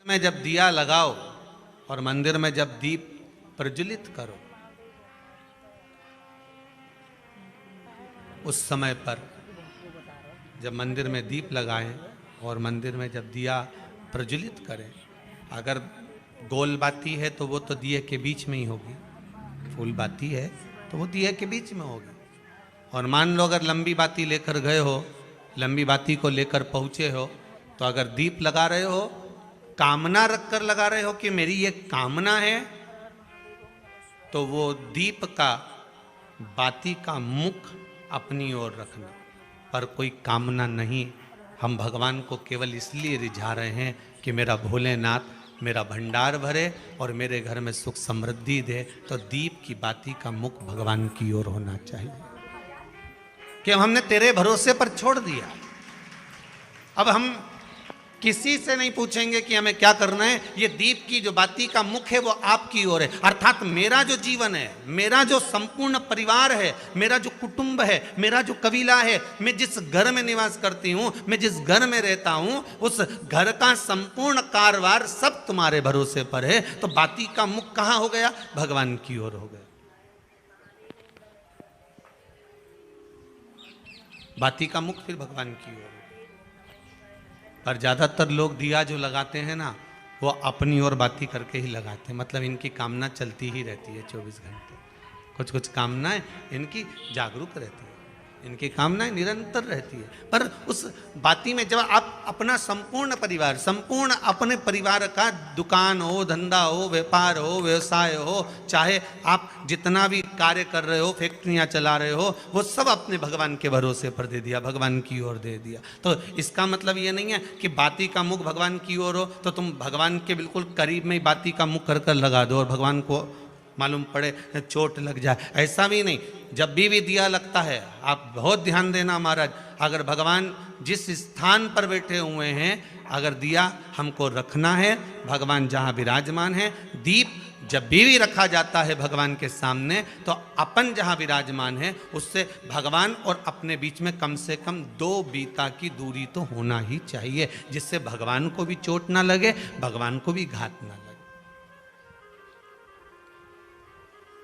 में जब दिया लगाओ और मंदिर में जब दीप प्रज्वलित करो, उस समय पर जब मंदिर में दीप लगाएं और मंदिर में जब दिया प्रज्वलित करें, अगर गोल बाती है तो वो तो दिए के बीच में ही होगी, फूल बाती है तो वो दिए के बीच में होगी। और मान लो अगर लंबी बाती लेकर गए हो, लंबी बाती को लेकर पहुँचे हो, तो अगर दीप लगा रहे हो, कामना रखकर लगा रहे हो कि मेरी ये कामना है, तो वो दीप का बाती का मुख अपनी ओर रखना, पर कोई कामना नहीं। हम भगवान को केवल इसलिए रिझा रहे हैं कि मेरा भोलेनाथ मेरा भंडार भरे और मेरे घर में सुख समृद्धि दे। तो दीप की बाती का मुख भगवान की ओर होना चाहिए कि हमने तेरे भरोसे पर छोड़ दिया। अब हम किसी से नहीं पूछेंगे कि हमें क्या करना है, ये दीप की जो बाती का मुख है वो आपकी ओर है। अर्थात मेरा जो जीवन है, मेरा जो संपूर्ण परिवार है, मेरा जो कुटुंब है, मेरा जो कबीला है, मैं जिस घर में निवास करती हूँ, मैं जिस घर में रहता हूँ, उस घर का संपूर्ण कारभार सब तुम्हारे भरोसे पर है। तो बाती का मुख कहाँ हो गया? भगवान की ओर हो गया। बाती का मुख फिर भगवान की ओर। पर ज़्यादातर लोग दिया जो लगाते हैं ना, वो अपनी ओर बाती करके ही लगाते हैं। मतलब इनकी कामना चलती ही रहती है 24 घंटे। कुछ कुछ कामनाएं इनकी जागरूक रहती है, इनकी कामनाएं निरंतर रहती है। पर उस बाती में जब आप अपना संपूर्ण परिवार, संपूर्ण अपने परिवार का दुकान हो, धंधा हो, व्यापार हो, व्यवसाय हो, चाहे आप जितना भी कार्य कर रहे हो, फैक्ट्रियां चला रहे हो, वो सब अपने भगवान के भरोसे पर दे दिया, भगवान की ओर दे दिया। तो इसका मतलब ये नहीं है कि बाती का मुख भगवान की ओर हो तो तुम भगवान के बिल्कुल करीब में ही बाती का मुख कर लगा दो और भगवान को मालूम पड़े चोट लग जाए, ऐसा भी नहीं। जब भी दिया लगता है, आप बहुत ध्यान देना महाराज, अगर भगवान जिस स्थान पर बैठे हुए हैं, अगर दिया हमको रखना है, भगवान जहाँ विराजमान है, दीप जब भी रखा जाता है भगवान के सामने, तो अपन जहाँ विराजमान है उससे भगवान और अपने बीच में कम से कम 2 बीता की दूरी तो होना ही चाहिए, जिससे भगवान को भी चोट ना लगे, भगवान को भी घात ना लगे।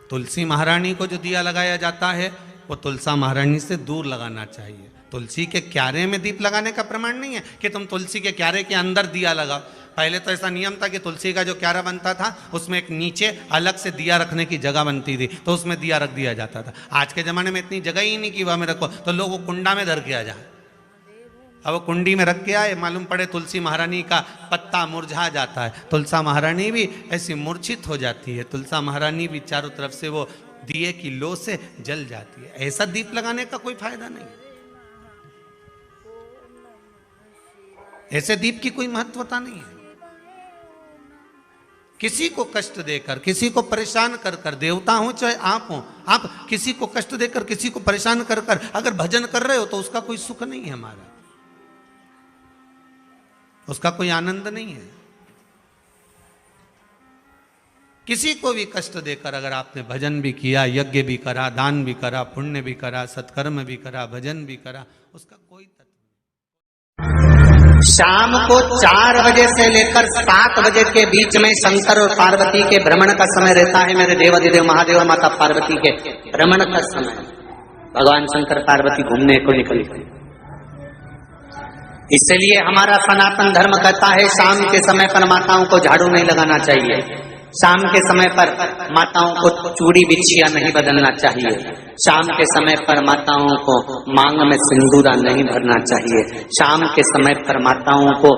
तुलसी महारानी को जो दिया लगाया जाता है वो तुलसा महारानी से दूर लगाना चाहिए। तुलसी के क्यारे में दीप लगाने का प्रमाण नहीं है कि तुम तुलसी के क्यारे के अंदर दिया लगाओ। पहले तो ऐसा नियम था कि तुलसी का जो क्यारा बनता था उसमें एक नीचे अलग से दिया रखने की जगह बनती थी, तो उसमें दिया रख दिया जाता था। आज के ज़माने में इतनी जगह ही नहीं कि वह में रखो, तो लोग वो कुंडा में धर के आ जाए। अब वो कुंडी में रख के आए, मालूम पड़े तुलसी महारानी का पत्ता मुरझा जाता है, तुलसा महारानी भी ऐसी मूर्छित हो जाती है, तुलसा महारानी भी चारों तरफ से वो दिए की लो से जल जाती है। ऐसा दीप लगाने का कोई फायदा नहीं, ऐसे दीप की कोई महत्वता नहीं है। किसी को कष्ट देकर, किसी को परेशान कर कर, देवता हो चाहे आप हो, आप किसी को कष्ट देकर, किसी को परेशान कर कर अगर भजन कर रहे हो तो उसका कोई सुख नहीं है हमारा, उसका कोई आनंद नहीं है। किसी को भी कष्ट देकर अगर आपने भजन भी किया, यज्ञ भी करा, दान भी करा, पुण्य भी करा, सत्कर्म भी करा, भजन भी करा, उसका कोई तत्व नहीं। शाम को 4 बजे से लेकर 7 बजे के बीच में शंकर और पार्वती के भ्रमण का समय रहता है। मेरे देवाधिदेव महादेव और माता पार्वती के भ्रमण का समय, भगवान शंकर पार्वती घूमने को निकले। इसलिए हमारा सनातन धर्म कहता है शाम के समय पर माताओं को झाड़ू नहीं लगाना चाहिए, शाम के समय पर माताओं को चूड़ी बिछिया नहीं बदलना चाहिए, शाम के समय पर माताओं को मांग में सिंदूरा नहीं भरना चाहिए, शाम के समय पर माताओं को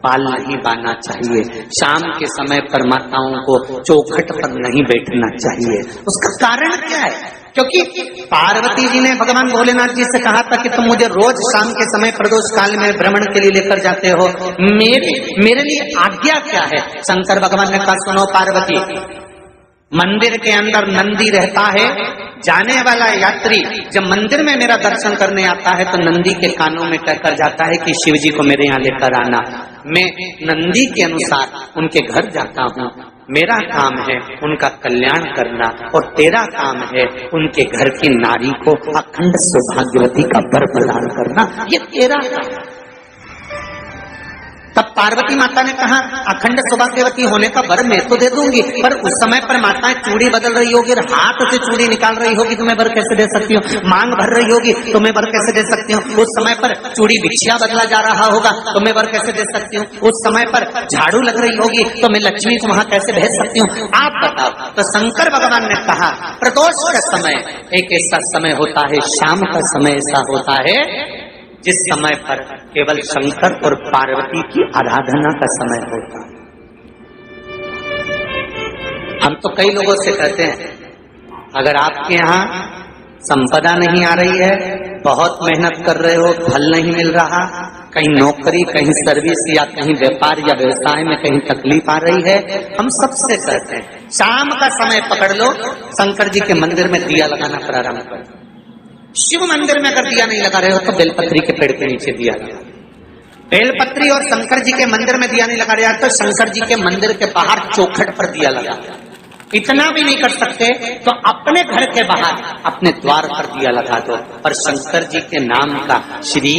बाल नहीं बांधना चाहिए, शाम के समय पर माताओं को चौखट पर नहीं बैठना चाहिए। उसका कारण क्या है? क्योंकि पार्वती जी ने भगवान भोलेनाथ जी से कहा था कि तुम मुझे रोज शाम के समय प्रदोष काल में भ्रमण के लिए लेकर जाते हो, मेरे लिए आज्ञा क्या है? शंकर भगवान ने कहा सुनो पार्वती, मंदिर के अंदर नंदी रहता है, जाने वाला यात्री जब मंदिर में मेरा दर्शन करने आता है तो नंदी के कानों में कहकर जाता है कि शिव जी को मेरे यहाँ लेकर आना। मैं नंदी के अनुसार उनके घर जाता हूँ, मेरा काम है उनका कल्याण करना और तेरा काम है उनके घर की नारी को अखंड सौभाग्यवती का वर प्रदान करना, ये तेरा काम। तब पार्वती माता ने कहा अखंड सौभाग्यवती होने का वर मैं तो दे दूंगी, पर उस समय पर माताएं चूड़ी बदल रही होगी, हाथ से चूड़ी निकाल रही होगी, तो मैं वर कैसे दे सकती हूँ? मांग भर रही होगी तो मैं वर कैसे दे सकती हूँ? उस समय पर चूड़ी बिछिया बदला जा रहा होगा तो मैं वर कैसे दे सकती हूँ? उस समय पर झाड़ू लग रही होगी तो मैं लक्ष्मी को वहां कैसे भेज सकती हूँ? आप बताओ। तो शंकर भगवान ने कहा प्रदोष का समय एक ऐसा समय होता है, शाम का समय ऐसा होता है जिस समय पर केवल शंकर और पार्वती की आराधना का समय होता है। हम तो कई लोगों से कहते हैं अगर आपके यहाँ संपदा नहीं आ रही है, बहुत मेहनत कर रहे हो, फल नहीं मिल रहा, कहीं नौकरी, कहीं सर्विस या कहीं व्यापार या व्यवसाय में कहीं तकलीफ आ रही है, हम सबसे कहते हैं शाम का समय पकड़ लो, शंकर जी के मंदिर में दिया लगाना प्रारंभ करो। शिव मंदिर में अगर दिया नहीं लगा रहे हो तो बेलपत्री के पेड़ के नीचे दिया लगा। बेलपत्री और शंकर जी के मंदिर में दिया नहीं लगा रहा तो शंकर जी के मंदिर के बाहर चौखट पर दिया लगा। इतना भी नहीं कर सकते तो अपने घर के बाहर अपने द्वार पर दिया लगा दो, पर शंकर जी के नाम का श्री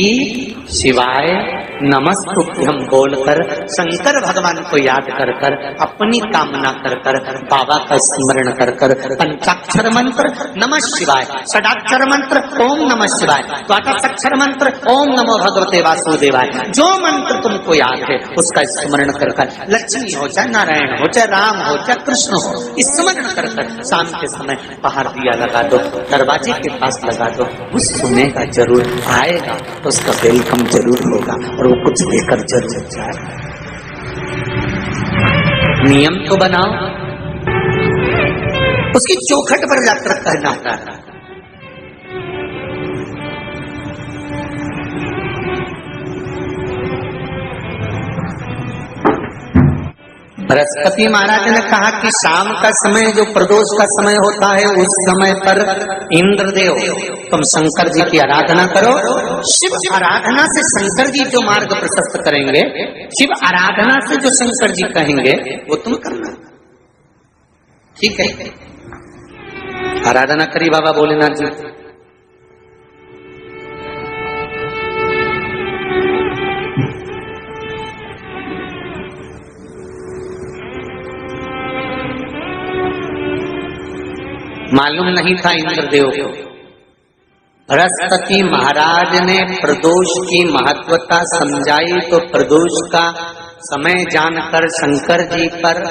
शिवाय नमस्तुभ्यम बोलकर शंकर भगवान को याद कर कर अपनी कामना कर कर बाबा का स्मरण कर कर पंचाक्षर मंत्र नमः शिवाय, षडाक्षर मंत्र ओम नमः शिवाय, द्वादशाक्षर मंत्र ओम नमो भगवते वासुदेवाय, जो मंत्र तुमको याद है उसका स्मरण कर कर लक्ष्मी हो चाहे नारायण हो चाहे राम हो चाहे कृष्ण हो स्मरण कर कर शाम के समय बाहर दिया लगा दो, दरवाजे के पास लगा दो। वो सुनेगा जरूर, आएगा तो उसका वेलकम जरूर होगा और वो कुछ देकर जरूर जाएगा। नियम तो बनाओ, उसकी चौखट पर जाकर कहना होता है। बृहस्पति महाराज ने कहा कि शाम का समय जो प्रदोष का समय होता है उस समय पर इंद्रदेव तुम शंकर जी की आराधना करो। शिव आराधना से शंकर जी जो मार्ग प्रशस्त करेंगे, शिव आराधना से जो शंकर जी कहेंगे वो तुम करना, ठीक है? आराधना करी बाबा भोलेनाथ जी। मालूम नहीं था इंद्रदेव को। बृहस्पति महाराज ने प्रदोष की महत्वता समझाई तो प्रदोष का समय जानकर शंकर जी पर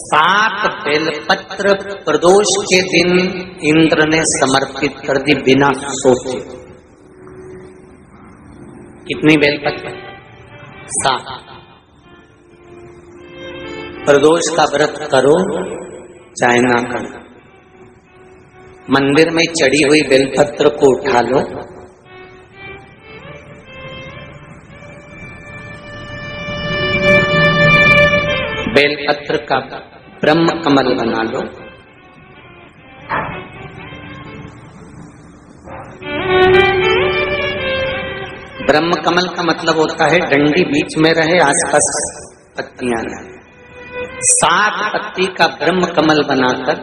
7 बेलपत्र प्रदोष के दिन इंद्र ने समर्पित कर दी बिना सोचे। कितनी बेलपत्र? 7। प्रदोष का व्रत करो चाहे ना करो, मंदिर में चढ़ी हुई बेलपत्र को उठा लो, बेलपत्र का ब्रह्म कमल बना लो, ब्रह्म कमल का मतलब होता है डंडी बीच में रहे, आसपास पत्तियां रहे। 7 पत्ती का ब्रह्म कमल बनाकर,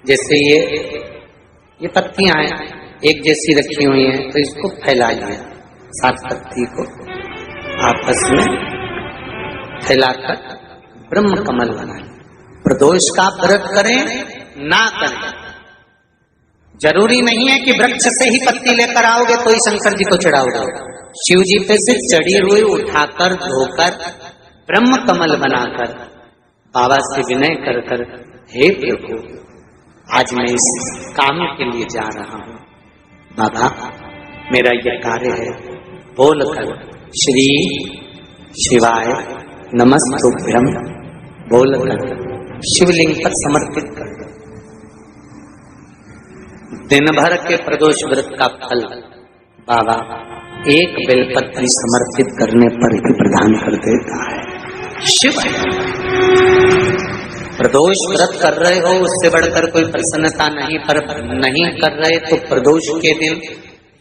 जैसे ये पत्तियां हैं एक जैसी रखी हुई हैं तो इसको फैलाइए, 7 पत्ती को आपस में फैलाकर ब्रह्म कमल बनाए। प्रदोष का व्रत करें ना करें, जरूरी नहीं है कि वृक्ष से ही पत्ती लेकर आओगे तो ही शंकर जी को चढ़ाओगे। शिव जी पे से चढ़ी हुई उठाकर धोकर ब्रह्म कमल बनाकर बाबा से विनय कर कर, हे प्रभु आज मैं इस काम के लिए जा रहा हूं, बाबा मेरा यह कार्य है, बोलकर श्री शिवाय नमस्तुभ्यम बोलकर शिवलिंग पर समर्पित कर दो। दिन भर के प्रदोष व्रत का फल बाबा एक बेलपत्री समर्पित करने पर ही प्रदान कर देता है। शिव प्रदोष व्रत कर रहे हो उससे बढ़कर कोई प्रसन्नता नहीं, पर नहीं कर रहे तो प्रदोष के दिन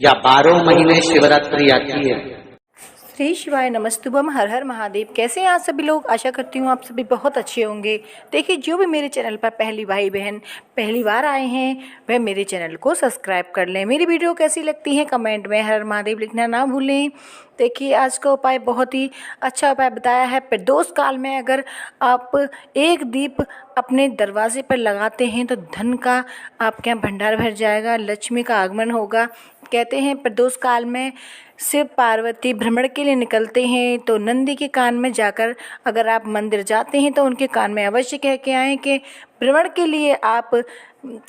या 12 महीने शिवरात्रि आती है। श्री शिवाय नमस्तुभम, हर हर महादेव। कैसे हैं आप सभी लोग? आशा करती हूँ आप सभी बहुत अच्छे होंगे। देखिए, जो भी मेरे चैनल पर पहली भाई बहन पहली बार आए हैं वह मेरे चैनल को सब्सक्राइब कर लें। मेरी वीडियो कैसी लगती है कमेंट में हर हर महादेव लिखना ना भूलें। देखिए आज का उपाय बहुत ही अच्छा उपाय बताया है। प्रदोष काल में अगर आप एक दीप अपने दरवाजे पर लगाते हैं तो धन का आपके यहाँ भंडार भर जाएगा, लक्ष्मी का आगमन होगा। कहते हैं प्रदोष काल में शिव पार्वती भ्रमण के लिए निकलते हैं तो नंदी के कान में जाकर अगर आप मंदिर जाते हैं तो उनके कान में अवश्य कह के आएँ कि भ्रमण के लिए आप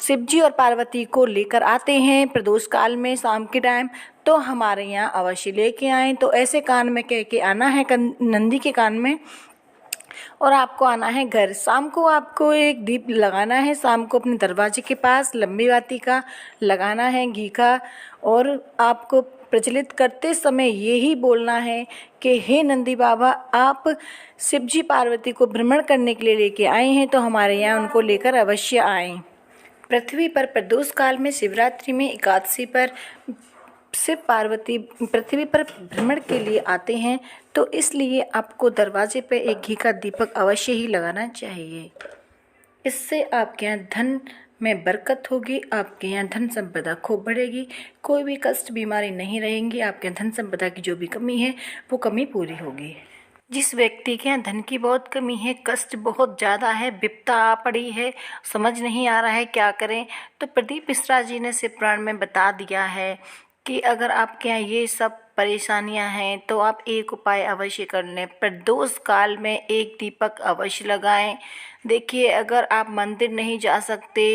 शिव जी और पार्वती को लेकर आते हैं प्रदोष काल में शाम के टाइम, तो हमारे यहाँ अवश्य लेके आएँ। तो ऐसे कान में कह के आना है नंदी के कान में, और आपको आना है घर। शाम को आपको एक दीप लगाना है, शाम को अपने दरवाजे के पास लंबी बाती का लगाना है घी का, और आपको प्रज्वलित करते समय यही बोलना है कि हे नंदी बाबा, आप शिव जी पार्वती को भ्रमण करने के लिए लेके आए हैं तो हमारे यहाँ उनको लेकर अवश्य आएँ। पृथ्वी पर प्रदोष काल में शिवरात्रि में एकादशी पर शिव पार्वती पृथ्वी पर भ्रमण के लिए आते हैं, तो इसलिए आपको दरवाजे पर एक घी का दीपक अवश्य ही लगाना चाहिए। इससे आपके यहाँ धन में बरकत होगी, आपके यहाँ धन संपदा खूब बढ़ेगी, कोई भी कष्ट बीमारी नहीं रहेंगी, आपके धन संपदा की जो भी कमी है वो कमी पूरी होगी। जिस व्यक्ति के यहाँ धन की बहुत कमी है, कष्ट बहुत ज़्यादा है, विपदा आ पड़ी है, समझ नहीं आ रहा है क्या करें, तो प्रदीप मिश्रा जी ने शिव पुराण में बता दिया है कि अगर आपके यहाँ ये सब परेशानियां हैं तो आप एक उपाय अवश्य कर लें। प्रदोष काल में एक दीपक अवश्य लगाएं। देखिए अगर आप मंदिर नहीं जा सकते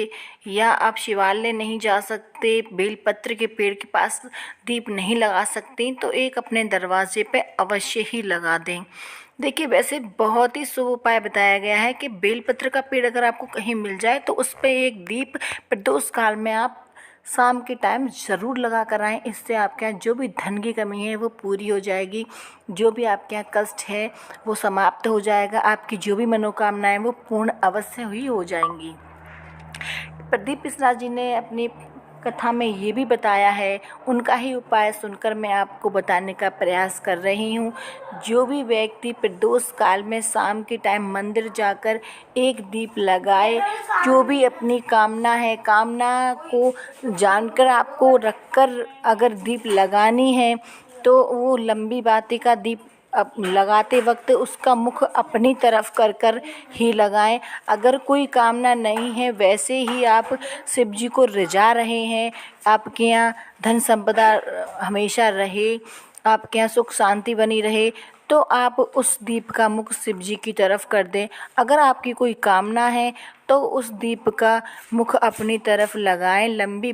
या आप शिवालय नहीं जा सकते, बेलपत्र के पेड़ के पास दीप नहीं लगा सकते, तो एक अपने दरवाजे पे अवश्य ही लगा दें। देखिए वैसे बहुत ही शुभ उपाय बताया गया है कि बेलपत्र का पेड़ अगर आपको कहीं मिल जाए तो उस पर एक दीप प्रदोष काल में आप शाम के टाइम ज़रूर लगा कर आएँ। इससे आपके यहाँ जो भी धन की कमी है वो पूरी हो जाएगी, जो भी आपके यहाँ कष्ट है वो समाप्त हो जाएगा, आपकी जो भी मनोकामनाएं वो पूर्ण अवश्य ही हो जाएंगी। प्रदीप मिश्रा जी ने अपनी कथा में ये भी बताया है, उनका ही उपाय सुनकर मैं आपको बताने का प्रयास कर रही हूँ। जो भी व्यक्ति प्रदोष काल में शाम के टाइम मंदिर जाकर एक दीप लगाए, जो भी अपनी कामना है, कामना को जानकर आपको रखकर अगर दीप लगानी है तो वो लंबी बाती का दीप अब लगाते वक्त उसका मुख अपनी तरफ कर कर ही लगाएं। अगर कोई कामना नहीं है, वैसे ही आप शिव जी को रिझा रहे हैं, आपके यहाँ धन संपदा हमेशा रहे, आपके यहाँ सुख शांति बनी रहे, तो आप उस दीप का मुख शिव जी की तरफ कर दें। अगर आपकी कोई कामना है तो उस दीप का मुख अपनी तरफ लगाएं, लंबी